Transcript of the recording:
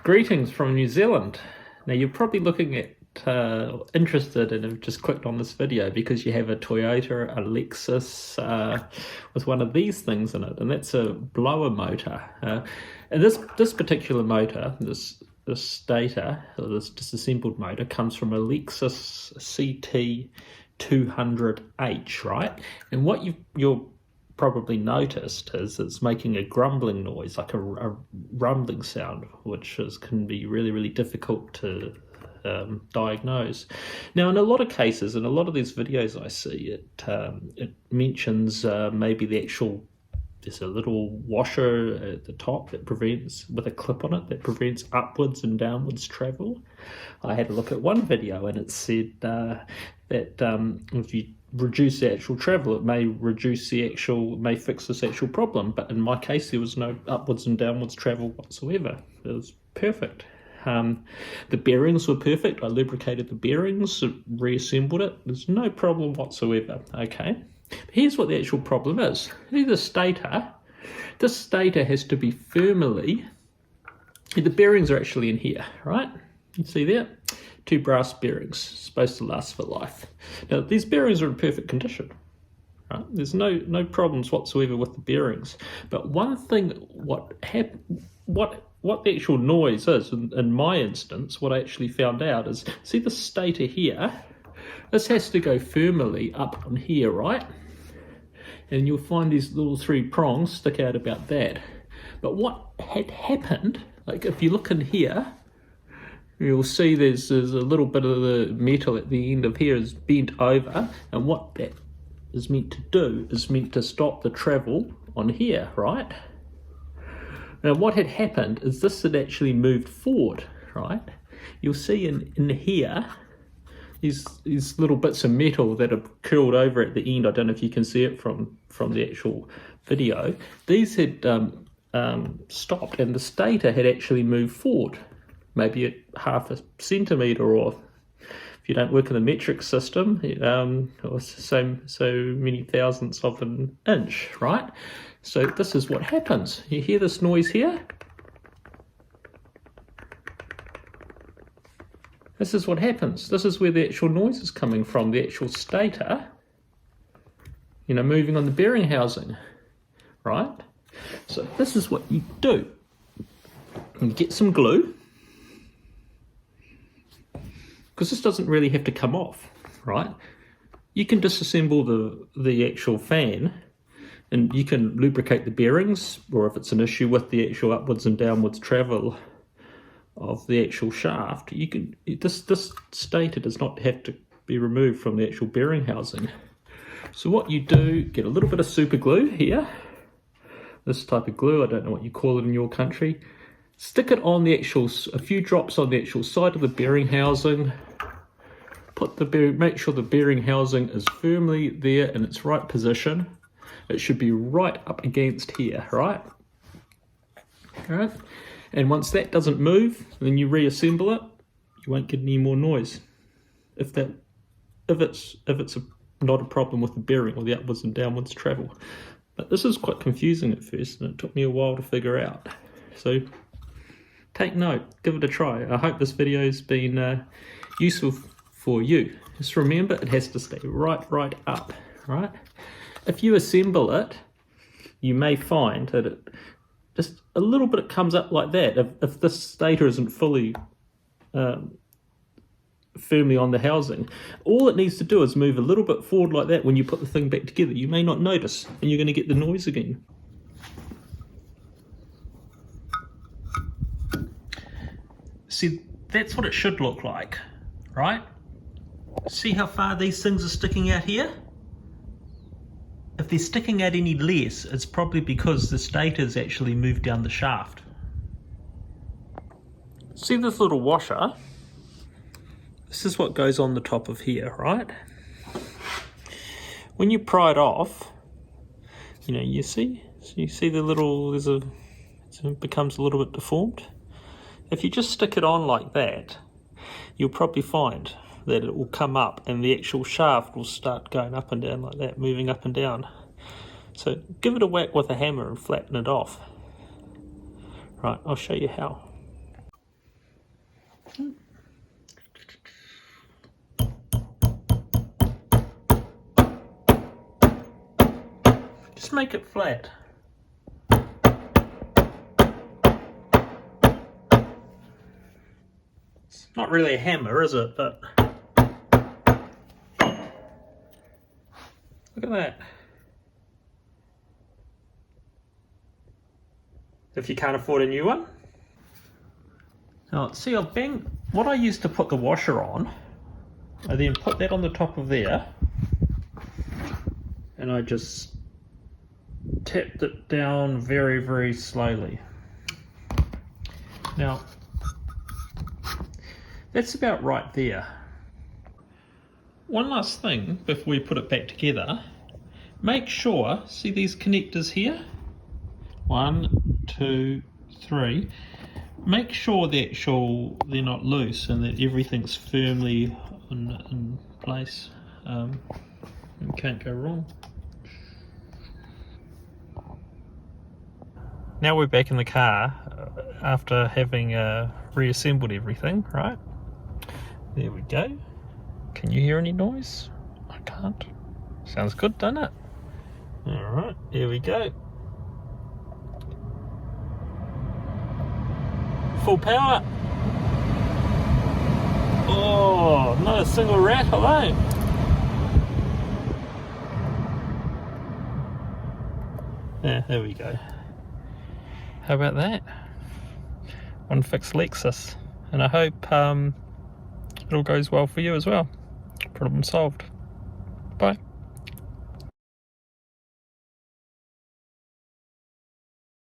Greetings from New Zealand. Now you're probably looking at interested and have just clicked on this video because you have a Toyota, a Lexus with one of these things in it, and that's a blower motor. And this particular motor, this stator, or this disassembled motor, comes from a Lexus CT200h, right? And what you'll probably noticed is it's making a grumbling noise, like a rumbling sound, which can be really difficult to diagnose. Now, in a lot of cases, in a lot of these videos I see, it mentions maybe there's a little washer at the top that prevents, with a clip on it, that prevents upwards and downwards travel. I had a look at one video and it said that if you reduce the actual travel, it may fix this actual problem. But in my case, there was no upwards and downwards travel whatsoever. It was perfect. The bearings were perfect. I lubricated the bearings, reassembled it. There's no problem whatsoever. Okay. Here's what the actual problem is. See the stator. This stator has to be firmly. The bearings are actually in here, right? You see there? 2 brass bearings, supposed to last for life. Now these bearings are in perfect condition, right? There's no problems whatsoever with the bearings. But one thing, what the actual noise is, in my instance, what I actually found out is, see the stator here? This has to go firmly up on here, right? And you'll find these little 3 prongs stick out about that. But what had happened, like if you look in here, you'll see there's a little bit of the metal at the end of here is bent over, and what that is meant to do is meant to stop the travel on here, right? Now what had happened is this had actually moved forward, right? You'll see in here, these little bits of metal that are curled over at the end. I don't know if you can see it from the actual video. These had stopped, and the stator had actually moved forward, maybe at ½ a centimetre, or if you don't work in the metric system, or so many thousandths of an inch, right? So this is what happens. You hear this noise here? This is what happens. This is where the actual noise is coming from, the actual stator, moving on the bearing housing, right? So this is what you do. You get some glue, because this doesn't really have to come off, right? You can disassemble the actual fan, and you can lubricate the bearings, or if it's an issue with the actual upwards and downwards travel of the actual shaft, this stator does not have to be removed from the actual bearing housing. So what you do, get a little bit of super glue here, this type of glue, I don't know what you call it in your country, stick it on a few drops on the actual side of the bearing housing, make sure the bearing housing is firmly there in its right position. It should be right up against here, right? All right. And once that doesn't move, then you reassemble it. You won't get any more noise. If it's not a problem with the bearing or the upwards and downwards travel. But this is quite confusing at first, and it took me a while to figure out. So take note, give it a try. I hope this video has been useful for you. Just remember, it has to stay right up, right? If you assemble it, you may find that it just a little bit comes up like that. If this stator isn't fully firmly on the housing, all it needs to do is move a little bit forward like that. When you put the thing back together, you may not notice, and you're going to get the noise again. See, that's what it should look like, right? See how far these things are sticking out here? If they're sticking out any less, it's probably because the stator's actually moved down the shaft. See this little washer? This is what goes on the top of here, right? When you pry it off, you see the little, it becomes a little bit deformed. If you just stick it on like that, you'll probably find that it will come up and the actual shaft will start going up and down like that, moving up and down. So give it a whack with a hammer and flatten it off. Right, I'll show you how. Just make it flat. It's not really a hammer, is it? But look at that. If you can't afford a new one. Now, see, what I used to put the washer on, I then put that on the top of there, and I just tapped it down very, very slowly. Now, that's about right there. One last thing before we put it back together, make sure, see these connectors here? 1, 2, 3. Make sure that they're not loose and that everything's firmly in place. You can't go wrong. Now we're back in the car after having reassembled everything, right? There we go. Can you hear any noise? I can't. Sounds good, doesn't it? Alright, here we go. Full power. Oh, not a single rattle, eh? Yeah, there we go. How about that? One fixed Lexus. And I hope it all goes well for you as well. Problem solved. Bye.